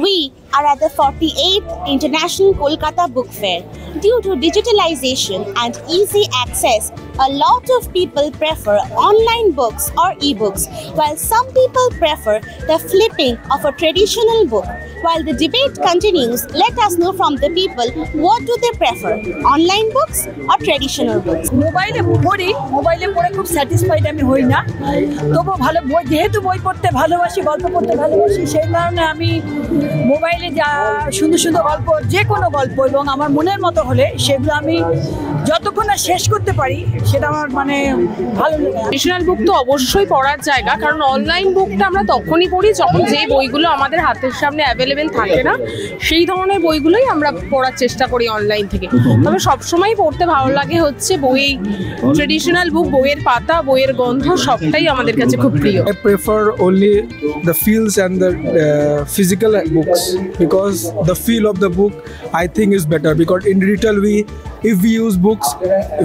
We are at the 48th International Kolkata Book Fair. Due to digitalization and easy access, a lot of people prefer online books or e-books, while some people prefer the flipping of a traditional book. While the debate continues, let us know from the people what do they prefer, online books or traditional books. মোবাইলে পড়ে খুব satisfied আমি হই না, তবু ভালো বই যেহেতু বই পড়তে ভালোবাসি, গল্প পড়তে ভালোবাসি, সেই কারণে আমি মোবাইলে যা সুন্দর সুন্দর গল্প, যে কোনো গল্প এবং আমার মনের মতো হলে সেগুলো আমি যতক্ষণ না শেষ করতে পারি সেটা আমার মানে ভালো লাগে। ট্রেডিশনাল বুক তো অবশ্যই পড়ার জায়গা, কারণ অনলাইন বুকটা আমরা তখনই পড়ি যখন যে বইগুলো আমাদের হাতের সামনে অ্যাভেলেবেল থাকে না, সেই ধরনের বইগুলোই আমরা পড়ার চেষ্টা করি অনলাইন থেকে। তবে সবসময় পড়তে ভালো লাগে হচ্ছে বই, ট্রেডিশনাল বুক, বইয়ের পাতা, বইয়ের গন্ধ সবটাই আমাদের কাছে খুব প্রিয়। I prefer only the feels and the physical books, because the feel of the book I think is better, because in digital if we use books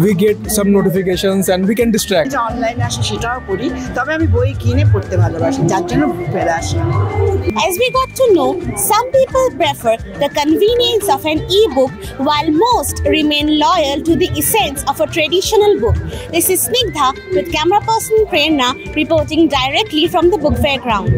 we get some notifications and we can distract. অনলাইনে আসে সেটাও পড়ি, তবে আমি বই কিনে পড়তে ভালোবাসি, যার জন্য বুক ফেয়ারে আসি। As we got to know, some people prefer the convenience of an e-book, while most remain loyal to the essence of a traditional book. This is Snigdha with camera person Prerna reporting directly from the book fair ground.